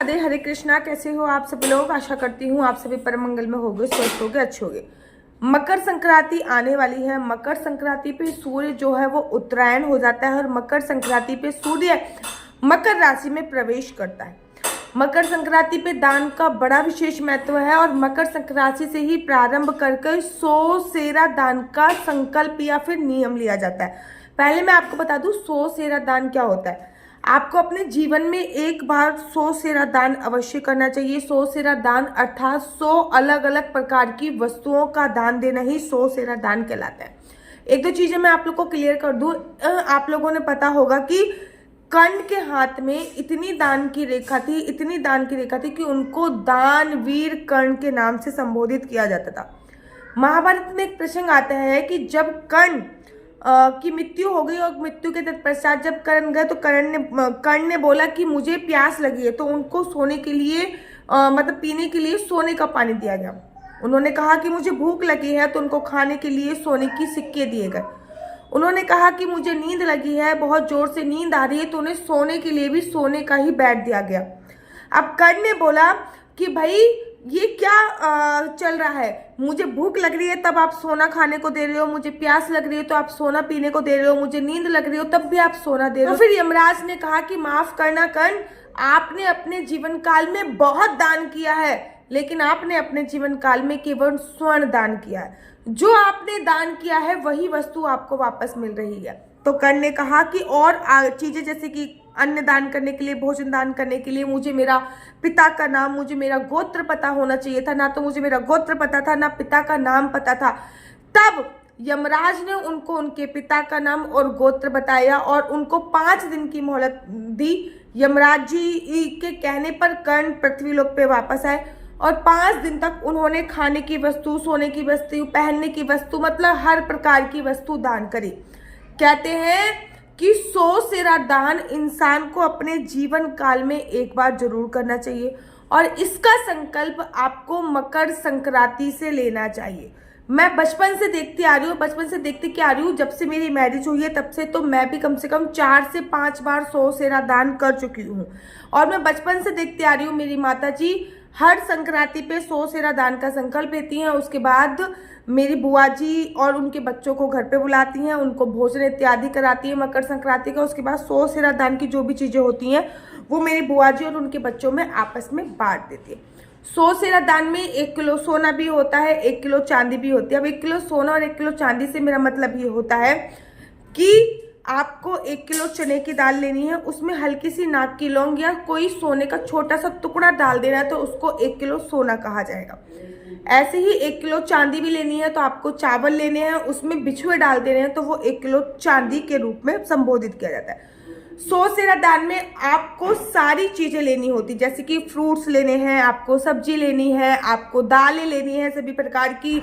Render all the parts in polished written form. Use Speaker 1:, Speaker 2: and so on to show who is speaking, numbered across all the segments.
Speaker 1: राधे, हरे कृष्णा। कैसे हो आप सभी लोग? आशा करती हूँ आप सभी परम मंगल में होगे, स्वस्थ होगे, अच्छे होगे। मकर संक्रांति आने वाली है। मकर संक्रांति पे सूर्य जो है वो उत्तरायण हो जाता है और मकर संक्रांति पे सूर्य मकर राशि में प्रवेश करता है। मकर संक्रांति पे दान का बड़ा विशेष महत्व है और मकर संक्रांति से ही प्रारंभ करके 100 सेरा दान का संकल्प या फिर नियम लिया जाता है। पहले मैं आपको बता दूं 100 सेरा दान क्या होता है। आपको अपने जीवन में एक बार 100 सेरा दान अवश्य करना चाहिए। 100 सेरा दान अर्थात 100 अलग अलग प्रकार की वस्तुओं का दान देना ही 100 सेरा दान कहलाता है। एक दो चीजें मैं आप लोग को क्लियर कर दूं। आप लोगों ने पता होगा कि कर्ण के हाथ में इतनी दान की रेखा थी कि उनको दानवीर कर्ण के नाम से संबोधित किया जाता था। महाभारत में एक प्रसंग आता है कि जब कर्ण की मृत्यु हो गई और मृत्यु के तत्पश्चात जब कर्ण गए तो कर्ण ने बोला कि मुझे प्यास लगी है, तो उनको सोने के लिए मतलब पीने के लिए सोने का पानी दिया गया। उन्होंने कहा कि मुझे भूख लगी है, तो उनको खाने के लिए सोने की सिक्के दिए गए। उन्होंने कहा कि मुझे नींद लगी है, बहुत जोर से नींद आ रही है, तो उन्हें सोने के लिए भी सोने का ही बेड दिया गया। अब कर्ण ने बोला कि भाई ये क्या चल रहा है, मुझे भूख लग रही है तब आप सोना खाने को दे रहे हो, मुझे प्यास लग रही है तो आप सोना पीने को दे रहे हो, मुझे नींद लग रही हो तब भी आप सोना दे रहे हो। तो फिर यमराज ने कहा कि माफ करना कर्ण, आपने अपने जीवन काल में बहुत दान किया है, लेकिन आपने अपने जीवन काल में केवल स्वर्ण दान किया है। जो आपने दान किया है वही वस्तु आपको वापस मिल रही है। तो कर्ण ने कहा कि और चीजें जैसे कि अन्न दान करने के लिए, भोजन दान करने के लिए मुझे मेरा पिता का नाम, मुझे मेरा गोत्र पता होना चाहिए था। ना तो मुझे मेरा गोत्र पता था, ना पिता का नाम पता था। तब यमराज ने उनको उनके पिता का नाम और गोत्र बताया और उनको 5 दिन की मोहलत दी। यमराज जी के कहने पर कर्ण पृथ्वी लोक पे वापस आए और 5 दिन तक उन्होंने खाने की वस्तु, सोने की वस्तु, पहनने की वस्तु, मतलब हर प्रकार की वस्तु दान करी। कहते हैं कि 100 सेरा दान इंसान को अपने जीवन काल में एक बार जरूर करना चाहिए और इसका संकल्प आपको मकर संक्रांति से लेना चाहिए। मैं बचपन से देखती आ रही हूँ, जब से मेरी मैरिज हुई है तब से तो मैं भी कम से कम 4 से 5 बार 100 सेरा दान कर चुकी हूँ। और मैं बचपन से देखती आ रही हूँ मेरी माता जी हर संक्रांति पे 100 सेरा दान का संकल्प लेती हैं। उसके बाद मेरी बुआ जी और उनके बच्चों को घर पे बुलाती हैं, उनको भोजन इत्यादि कराती है मकर संक्रांति का। उसके बाद 100 सेरा दान की जो भी चीजें होती हैं वो मेरी बुआ जी और उनके बच्चों में आपस में बांट देती है। 100 सेरा दान में 1 किलो सोना भी होता है, 1 किलो चांदी भी होती है। अब 1 किलो सोना और 1 किलो चांदी से मेरा मतलब ये होता है कि आपको 1 किलो चने की दाल लेनी है, उसमें हल्की सी नाक की लौंग या कोई सोने का छोटा सा टुकड़ा डाल देना है, तो उसको 1 किलो सोना कहा जाएगा। ऐसे ही 1 किलो चांदी भी लेनी है, तो आपको चावल लेने हैं, उसमें बिछुए डाल देने हैं, तो वो 1 किलो चांदी के रूप में संबोधित किया जाता है। 100 सेरा दान में आपको सारी चीजें लेनी होती, जैसे कि फ्रूट्स लेने हैं, आपको सब्जी लेनी है, आपको दालें लेनी है सभी प्रकार की,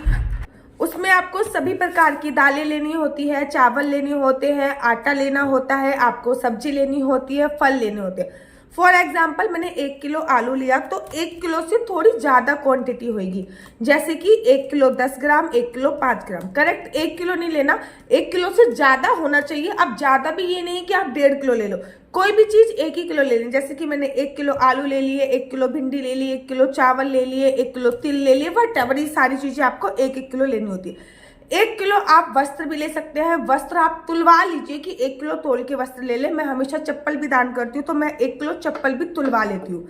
Speaker 1: उसमें आपको सभी प्रकार की दालें लेनी होती है, चावल लेने होते हैं, आटा लेना होता है, आपको सब्जी लेनी होती है, फल लेने होते हैं। फॉर एग्जाम्पल मैंने 1 किलो आलू लिया तो 1 किलो से थोड़ी ज्यादा क्वांटिटी होगी, जैसे कि 1 किलो 10 ग्राम, 1 किलो 5 ग्राम। करेक्ट, 1 किलो नहीं लेना, 1 किलो से ज्यादा होना चाहिए। अब ज्यादा भी ये नहीं कि आप 1.5 किलो ले लो, कोई भी चीज 1 ही किलो ले लें। जैसे कि मैंने 1 किलो आलू ले लिए, 1 किलो भिंडी ले ली, 1 किलो चावल ले लिए, 1 किलो तिल ले लिए, वट ये सारी चीजें आपको 1-1 किलो लेनी होती है। 1 किलो आप वस्त्र भी ले सकते हैं, वस्त्र आप तुलवा लीजिए कि 1 किलो तोल के वस्त्र ले ले। मैं हमेशा चप्पल भी दान करती हूँ, तो मैं 1 किलो चप्पल भी तुलवा लेती हूँ।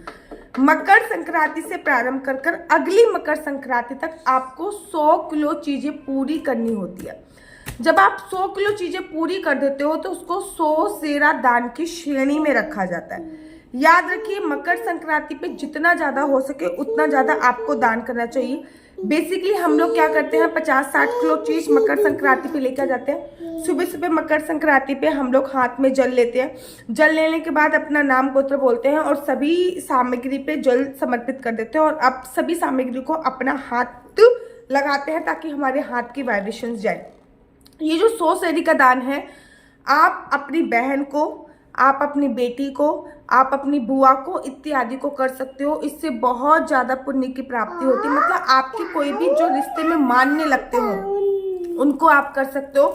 Speaker 1: मकर संक्रांति से प्रारंभ कर अगली मकर संक्रांति तक आपको 100 किलो चीजें पूरी करनी होती है। जब आप 100 किलो चीजें पूरी कर देते हो तो उसको 100 सेरा दान की श्रेणी में रखा जाता है। याद रखिए, मकर संक्रांति पे जितना ज्यादा हो सके उतना ज्यादा आपको दान करना चाहिए। बेसिकली हम लोग क्या करते हैं, 50-60 किलो चीज मकर संक्रांति पे लेकर जाते हैं। सुबह सुबह मकर संक्रांति पे हम लोग हाथ में जल लेते हैं। जल लेने के बाद अपना नाम गोत्र बोलते हैं और सभी सामग्री पे जल समर्पित कर देते हैं और अब सभी सामग्री को अपना हाथ लगाते हैं ताकि हमारे हाथ की वाइब्रेशन जाए। ये जो 100 सेरी का दान है, आप अपनी बहन को, आप अपनी बेटी को, आप अपनी बुआ को इत्यादि को कर सकते हो। इससे बहुत ज्यादा पुण्य की प्राप्ति होती है। मतलब आपके कोई भी जो रिश्ते में मानने लगते हो उनको आप कर सकते हो।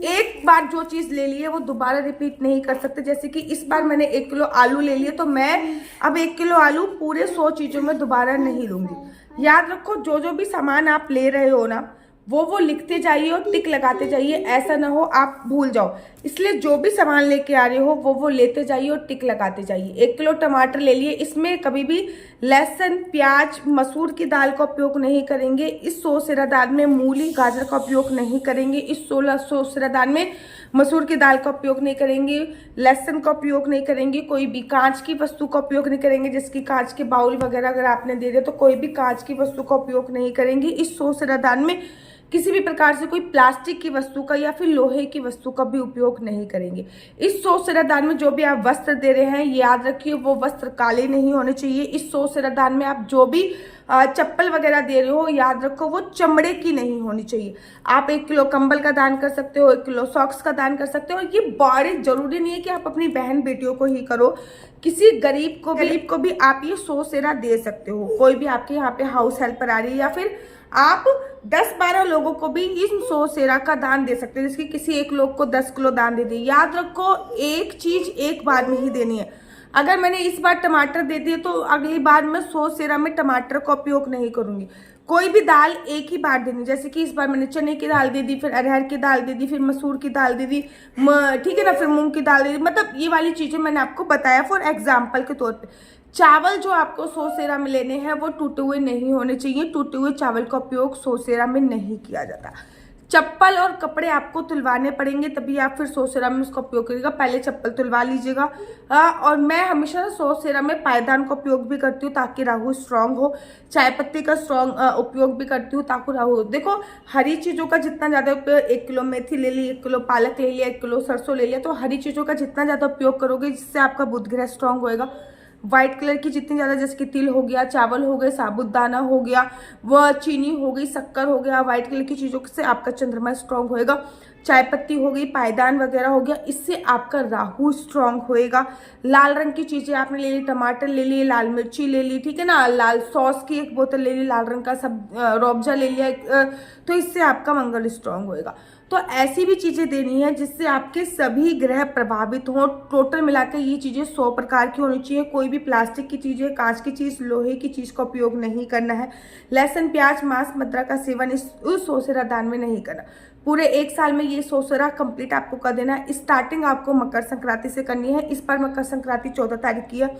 Speaker 1: एक बार जो चीज ले ली है वो दोबारा रिपीट नहीं कर सकते। जैसे कि इस बार मैंने 1 किलो आलू ले लिए, तो मैं अब 1 किलो आलू पूरे 100 चीजों में दोबारा नहीं लूंगी। याद रखो, जो जो भी सामान आप ले रहे हो ना, वो लिखते जाइए और टिक लगाते जाइए, ऐसा ना हो आप भूल जाओ। इसलिए जो भी सामान लेके आ रहे हो वो लेते जाइए और टिक लगाते जाइए। 1 किलो टमाटर ले लिए, इसमें कभी भी लहसुन, प्याज, मसूर की दाल का उपयोग नहीं करेंगे। इस सोसेरा दाल में मूली, गाजर का उपयोग नहीं करेंगे। इस सोसेरा दाल में मसूर की दाल का उपयोग नहीं करेंगे, लहसुन का उपयोग नहीं करेंगे, कोई भी कांच की वस्तु का उपयोग नहीं करेंगे। जैसे कि कांच के बाउल वगैरह अगर आपने दे दिया तो कोई भी कांच की वस्तु का उपयोग नहीं करेंगे। इस सोसेरा दाल में किसी भी प्रकार से कोई प्लास्टिक की वस्तु का या फिर लोहे की वस्तु का भी उपयोग नहीं करेंगे। इस सोसेरा दाल में जो भी आप वस्त्र दे रहे हैं, याद रखिए वो वस्त्र काले नहीं होने चाहिए। इस सोसेरा दाल में आप जो भी चप्पल वगैरह दे रहे हो, याद रखो वो चमड़े की नहीं होनी चाहिए। आप 1 किलो कंबल का दान कर सकते हो, 1 किलो सॉक्स का दान कर सकते हो। ये बड़े जरूरी नहीं है कि आप अपनी बहन बेटियों को ही करो, किसी गरीब को भी आप ये सोसेरा दे सकते हो। कोई भी आपके यहाँ पे हाउस हेल्पर आ रही है या फिर आप 10-12 लोगों को भी इन सोसेरा का दान दे सकते हैं। जैसे कि किसी एक लोग को 10 किलो दान दे दिए। याद रखो, एक चीज एक बार में ही देनी है। अगर मैंने इस बार टमाटर दे दिए तो अगली बार मैं सोसेरा में टमाटर का उपयोग नहीं करूंगी। कोई भी दाल एक ही बार देनी। जैसे कि इस बार मैंने चने की दाल दे दी, फिर अरहर की दाल दे दी, फिर मसूर की दाल दे दी, ठीक है ना, फिर मूंग की दाल दे दी। मतलब ये वाली चीजें मैंने आपको बताया फॉर एग्जाम्पल के तौर पे। चावल जो आपको सोसेरा में लेने हैं वो टूटे हुए नहीं होने चाहिए। टूटे हुए चावल का उपयोग सोसेरा में नहीं किया जाता। चप्पल और कपड़े आपको तुलवाने पड़ेंगे, तभी आप फिर सोसेरा में उसका उपयोग करिएगा। पहले चप्पल तुलवा लीजिएगा। और मैं हमेशा सोसेरा में पायदान का उपयोग भी करती हूँ ताकि राहु स्ट्रांग हो। चाय पत्ती का उपयोग भी करती हूँ ताकि राहु हो। देखो, हरी चीजों का जितना ज्यादा उपयोग, 1 किलो मेथी ले ली, 1 किलो पालक ले लिया, 1 किलो सरसों ले लिया, तो हरी चीजों का जितना ज्यादा उपयोग करोगे जिससे आपका बुध ग्रह स्ट्रांग होएगा। व्हाइट कलर की जितनी ज्यादा, जैसे कि तिल हो गया, चावल हो गए, साबुदाना हो गया, वह चीनी हो गई, शक्कर हो गया, व्हाइट कलर की चीजों से आपका चंद्रमा स्ट्रांग होएगा। चाय पत्ती हो गई, पायदान वगैरह हो गया, इससे आपका राहु स्ट्रांग होएगा। लाल रंग की चीजें आपने ले ली, टमाटर ले लिए, लाल मिर्ची ले ली, ठीक है ना, लाल सॉस की 1 बोतल ले ली, लाल रंग का सब रूअफ़ज़ा ले लिया, तो इससे आपका मंगल स्ट्रांग होएगा। तो ऐसी भी चीजें देनी है जिससे आपके सभी ग्रह प्रभावित हों। टोटल मिलाकर ये चीजें 100 प्रकार की होनी चाहिए। कोई भी प्लास्टिक की चीजें, कांच की चीज, लोहे की चीज का उपयोग नहीं करना है। लहसुन, प्याज, मांस, मदिरा का सेवन इस सोसेरा दान में नहीं करना। पूरे 1 साल में ये सोसेरा कंप्लीट आपको कर देना है। स्टार्टिंग आपको मकर संक्रांति से करनी है। इस बार मकर संक्रांति 14 तारीख की है।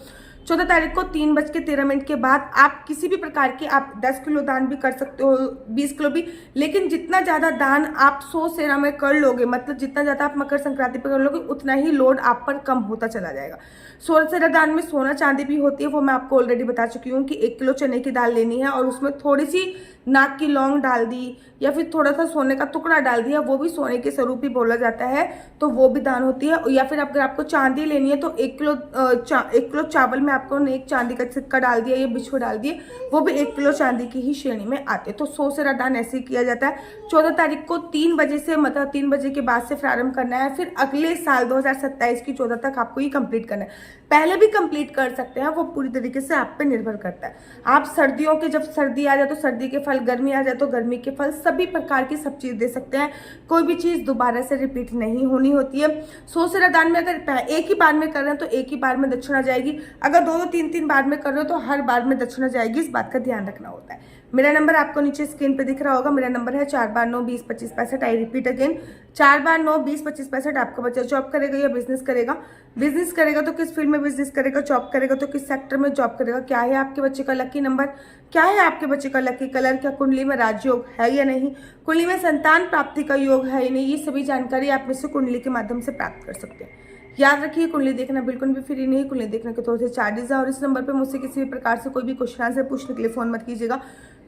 Speaker 1: 14 तारीख को 3:13 के बाद आप किसी भी प्रकार के, आप 10 किलो दान भी कर सकते हो, 20 किलो भी, लेकिन जितना ज्यादा दान आप सोसेरा में कर लोगे, मतलब जितना ज्यादा आप मकर संक्रांति पर कर लोगे, उतना ही लोड आप पर कम होता चला जाएगा। सोसेरा दान में सोना चांदी भी होती है, वो मैं आपको ऑलरेडी बता चुकी हूँ कि 1 किलो चने की दाल लेनी है और उसमें थोड़ी सी नाक की लौंग डाल दी या फिर थोड़ा सा सोने का टुकड़ा डाल दिया, वो भी सोने के स्वरूप ही बोला जाता है, तो वो भी दान होती है। या फिर अगर आपको चांदी लेनी है तो 1 किलो चावल में आपको एक चांदी का सिक्का डाल दिया या बिछुआ डाल दिए, वो भी 1 किलो चांदी की ही श्रेणी में आते। तो सोसेरा दान ऐसे ही किया जाता है। 14 तारीख को 3 बजे से, मतलब 3 बजे के बाद से प्रारंभ करना है। फिर अगले साल 2027 की 14 तक आपको ये कंप्लीट करना है। पहले भी कंप्लीट कर सकते हैं, वो पूरी तरीके से आप पे निर्भर करता है। आप सर्दियों के, जब सर्दी आ जाए तो सर्दी के फल, गर्मी आ जाए तो गर्मी के फल, सभी प्रकार की सब चीज दे सकते हैं। कोई भी चीज दोबारा से रिपीट नहीं होनी होती है। सोसेरा दान में अगर एक ही बार में कर रहे हैं तो एक ही बार में दक्षिणा जाएगी। अगर 2-2, 3-3 बार में कर रहे हो तो हर बार में दक्षिणा जाएगी। इस बात का ध्यान रखना होता है। मेरा नंबर आपको नीचे स्क्रीन पे दिख रहा होगा। मेरा नंबर है 4/9-20-25-65। I repeat again, 4/9-20-25-65। आपका बच्चा जॉब करेगा या बिजनेस करेगा? बिजनेस करेगा तो किस फील्ड में बिजनेस करेगा? जॉब करेगा तो किस सेक्टर में जॉब करेगा? क्या है आपके बच्चे का लकी नंबर? क्या है आपके बच्चे का लकी कलर? क्या कुंडली में राजयोग है या नहीं? कुंडली में संतान प्राप्ति का योग है या नहीं? ये सभी जानकारी आप मुझसे कुंडली के माध्यम से प्राप्त कर सकते हैं। याद रखिए, कुंडली देखना बिल्कुल भी फ्री नहीं। कुंडली देखने के तौर से चार्जेस है और इस नंबर पे मुझसे किसी भी प्रकार से कोई भी क्वेश्चन से पूछने के लिए फोन मत कीजिएगा,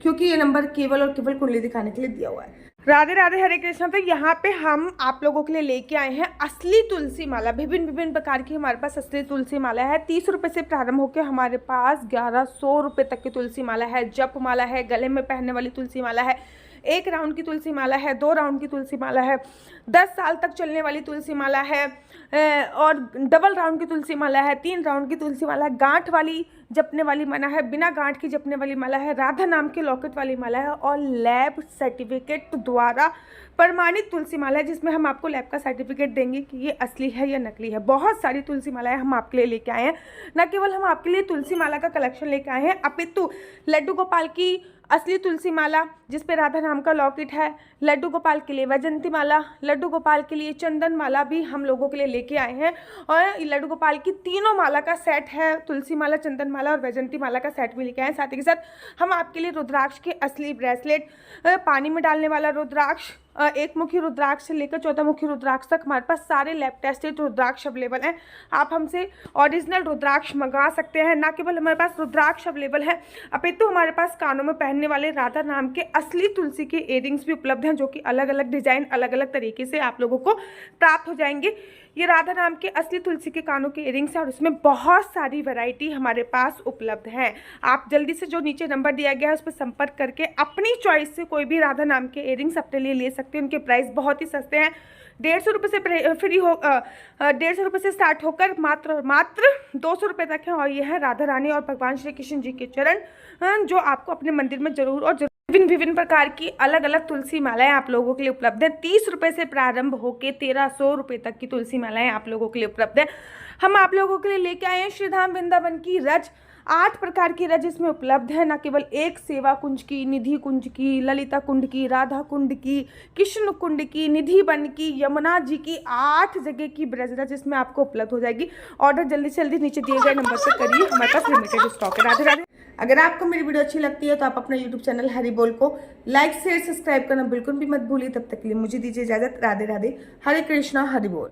Speaker 1: क्योंकि ये नंबर केवल और केवल कुंडली दिखाने के लिए दिया हुआ है। राधे राधे, हरे कृष्णा। तो यहाँ पे हम आप लोगों के लिए लेके आए हैं असली तुलसी माला। विभिन्न प्रकार की हमारे पास असली तुलसी माला है। 30 रुपए से प्रारंभ होकर हमारे पास 1100 रुपए तक की तुलसी माला है। जप माला है, गले में पहनने वाली तुलसी माला है, 1 राउंड की तुलसी माला है, 2 राउंड की तुलसी माला है, 10 साल तक चलने वाली तुलसी माला है, और डबल राउंड की तुलसी माला है, 3 राउंड की तुलसी माला है, गांठ वाली जपने वाली माला है, बिना गांठ की जपने वाली माला है, राधा नाम के लॉकेट वाली माला है और लैब सर्टिफिकेट द्वारा प्रमाणित तुलसी माला है, जिसमें हम आपको लैब का सर्टिफिकेट देंगे कि ये असली है या नकली है। बहुत सारी तुलसी मालाएं हम आपके लिए लेके आए हैं। न केवल हम आपके लिए तुलसी माला का कलेक्शन लेके आए हैं, अपितु लड्डू गोपाल की असली तुलसी माला जिस पे राधा नाम का लॉकेट है, लड्डू गोपाल के लिए वैजंती माला, लड्डू गोपाल के लिए चंदन माला भी हम लोगों के लिए लेके आए हैं। और लड्डू गोपाल की तीनों माला का सेट है, तुलसी माला, चंदन माला और वैजंती माला का सेट भी लेके आए हैं। साथ ही के साथ हम आपके लिए रुद्राक्ष के असली ब्रेसलेट, पानी में डालने वाला रुद्राक्ष, एक मुखी रुद्राक्ष से लेकर 14 मुखी रुद्राक्ष तक हमारे पास सारे लैब टेस्टेड रुद्राक्ष अवेलेबल हैं। आप हमसे ओरिजिनल रुद्राक्ष मंगा सकते हैं। ना केवल हमारे पास रुद्राक्ष अवेलेबल है, अपितु हमारे पास कानों में पहनने वाले राधा नाम के असली तुलसी के इयररिंग्स भी उपलब्ध हैं, जो कि अलग अलग डिजाइन, अलग अलग तरीके से आप लोगों को प्राप्त हो जाएंगे। ये राधा नाम के असली तुलसी के कानों के इयररिंग्स हैं और इसमें बहुत सारी वैरायटी हमारे पास उपलब्ध है। आप जल्दी से जो नीचे नंबर दिया गया है उस पर संपर्क करके अपनी चॉइस से कोई भी राधा नाम के इयररिंग्स अपने लिए ले सकते हैं। उनके प्राइस बहुत ही सस्ते हैं, 150 रुपये से फ्री हो 150 रुपये से स्टार्ट होकर मात्र 200 रुपये तक है। और यह है राधा रानी और भगवान श्री कृष्ण जी के चरण, जो आपको अपने मंदिर में जरूर और विभिन्न प्रकार की अलग अलग तुलसी मालाएं आप लोगों के लिए उपलब्ध है। 30 रुपये से प्रारंभ होकर 1300 रुपये तक की तुलसी मालाएं आप लोगों के लिए उपलब्ध है। हम आप लोगों के लिए लेके आए हैं श्रीधाम वृंदावन की रज, 8 प्रकार की रज इसमें उपलब्ध है। न केवल एक सेवा कुंज की, निधि कुंज की, ललिता कुंड की, राधा कुंड की, कृष्ण कुंड की, निधि वन की, यमुना जी की, 8 जगह की ब्रज रज इसमें आपको उपलब्ध हो जाएगी। ऑर्डर जल्दी से जल्दी नीचे दिए गए नंबर पर करिए, हमारे पास लिमिटेड स्टॉक है। राधे राधे। अगर आपको मेरी वीडियो अच्छी लगती है तो आप अपना यूट्यूब चैनल हरि बोल को लाइक शेयर सब्सक्राइब करना बिल्कुल भी मत भूलिए। तब तक के लिए मुझे दीजिए इजाजत। राधे राधे। हरे कृष्णा, हरि बोल।